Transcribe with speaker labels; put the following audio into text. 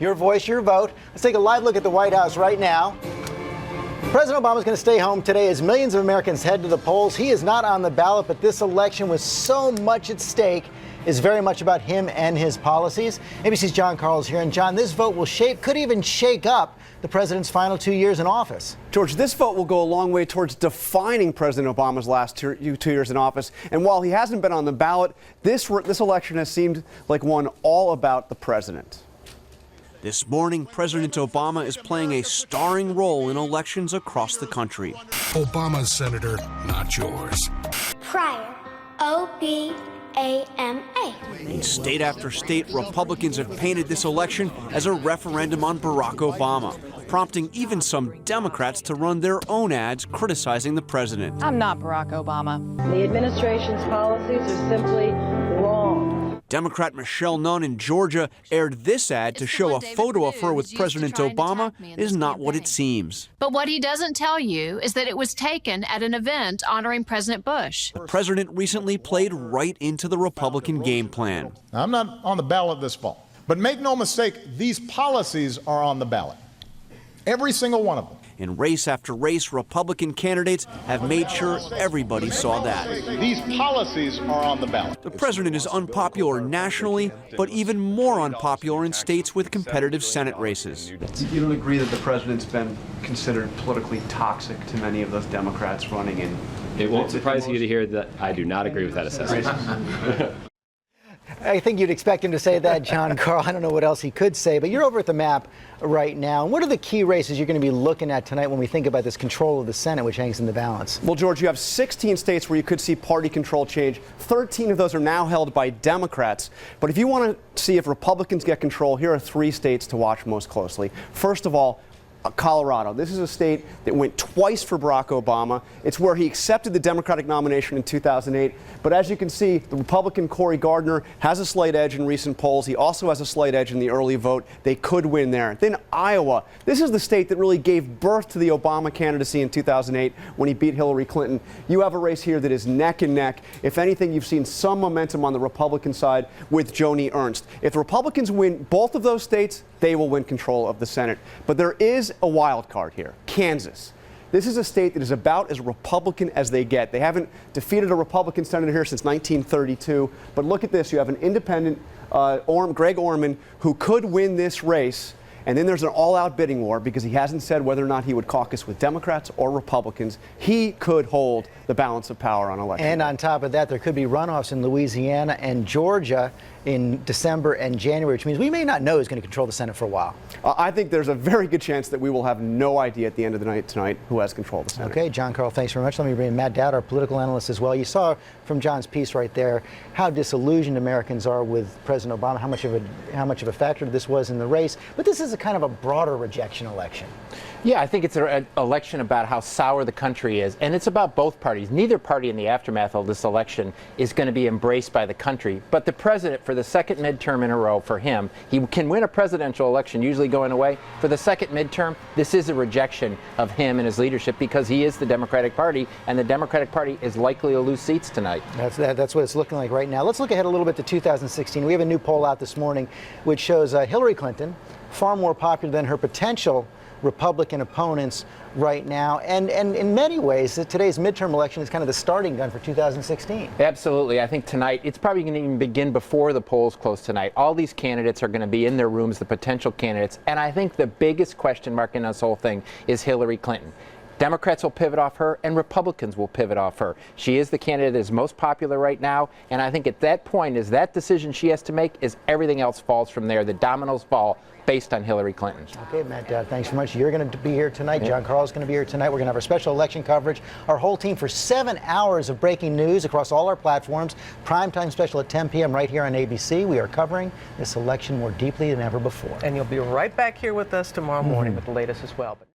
Speaker 1: Your voice, your vote. Let's take a live look at the White House right now. President Obama is going to stay home today as millions of Americans head to the polls. He is not on the ballot, but this election with so much at stake is very much about him and his policies. ABC's John Carl is here. And John, this vote will could even shake up the president's final 2 years in office.
Speaker 2: George, this vote will go a long way towards defining President Obama's last 2 years in office. And while he hasn't been on the ballot, this election has seemed like one all about the president.
Speaker 3: This morning, President Obama is playing a starring role in elections across the country.
Speaker 4: Obama's senator, not yours.
Speaker 5: Pryor, O-B-A-M-A.
Speaker 3: In state after state, Republicans have painted this election as a referendum on Barack Obama, prompting even some Democrats to run their own ads criticizing the president.
Speaker 6: I'm not Barack Obama.
Speaker 7: The administration's policies are simply wrong.
Speaker 3: Democrat Michelle Nunn in Georgia aired this ad to show a photo of her with President Obama is not what it seems.
Speaker 6: But what he doesn't tell you is that it was taken at an event honoring President Bush.
Speaker 3: The president recently played right into the Republican game plan.
Speaker 8: I'm not on the ballot this fall, but make no mistake, these policies are on the ballot. Every single one of them.
Speaker 3: In race after race, Republican candidates have made sure everybody saw that.
Speaker 8: These policies are on the ballot.
Speaker 3: The president is unpopular nationally, but even more unpopular in states with competitive Senate races.
Speaker 2: You don't agree that the president's been considered politically toxic to many of those Democrats running in?
Speaker 9: It won't surprise you to hear that I do not agree with that assessment.
Speaker 1: I think you'd expect him to say that, John Carl. I don't know what else he could say, but you're over at the map right now. And what are the key races you're going to be looking at tonight when we think about this control of the Senate, which hangs in the balance?
Speaker 2: Well, George, you have 16 states where you could see party control change. 13 of those are now held by Democrats. But if you want to see if Republicans get control, here are 3 states to watch most closely. First of all, Colorado. This is a state that went twice for Barack Obama. It's where he accepted the Democratic nomination in 2008. But as you can see, the Republican Cory Gardner has a slight edge in recent polls. He also has a slight edge in the early vote. They could win there. Then Iowa. This is the state that really gave birth to the Obama candidacy in 2008 when he beat Hillary Clinton. You have a race here that is neck and neck. If anything, you've seen some momentum on the Republican side with Joni Ernst. If the Republicans win both of those states, they will win control of the Senate. But there is a wild card here, Kansas. This is a state that is about as Republican as they get. They haven't defeated a Republican senator here since 1932. But look at this. You have an independent, Greg Orman, who could win this race. And then there's an all-out bidding war because he hasn't said whether or not he would caucus with Democrats or Republicans. He could hold the balance of power on election.
Speaker 1: And on top of that, there could be runoffs in Louisiana and Georgia in December and January, which means we may not know who's going to control the Senate for a while.
Speaker 2: I think there's a very good chance that we will have no idea at the end of the night tonight who has control of the Senate.
Speaker 1: Okay, John Carl, thanks very much. Let me bring in Matt Dowd, our political analyst as well. You saw from John's piece right there how disillusioned Americans are with President Obama, how much of a factor this was in the race. But this is a kind of a broader rejection election.
Speaker 10: Yeah, I think it's an election about how sour the country is, and it's about both parties. Neither party in the aftermath of this election is going to be embraced by the country, but the president, for the second midterm in a row for him, he can win a presidential election, usually going away. For the second midterm, this is a rejection of him and his leadership because he is the Democratic Party, and the Democratic Party is likely to lose seats tonight.
Speaker 1: That's what it's looking like right now. Let's look ahead a little bit to 2016. We have a new poll out this morning which shows Hillary Clinton far more popular than her potential Republican opponents right now. And in many ways, today's midterm election is kind of the starting gun for 2016.
Speaker 10: Absolutely. I think tonight, it's probably going to even begin before the polls close tonight. All these candidates are going to be in their rooms, the potential candidates. And I think the biggest question mark in this whole thing is Hillary Clinton. Democrats will pivot off her, and Republicans will pivot off her. She is the candidate that is most popular right now, and I think at that point, is that decision she has to make, is everything else falls from there. The dominoes fall based on Hillary Clinton.
Speaker 1: Okay, Matt, thanks so much. You're going to be here tonight. Yeah. John Carl is going to be here tonight. We're going to have our special election coverage. Our whole team for 7 hours of breaking news across all our platforms. Primetime special at 10 p.m. right here on ABC. We are covering this election more deeply than ever before.
Speaker 11: And you'll be right back here with us tomorrow morning with the latest as well.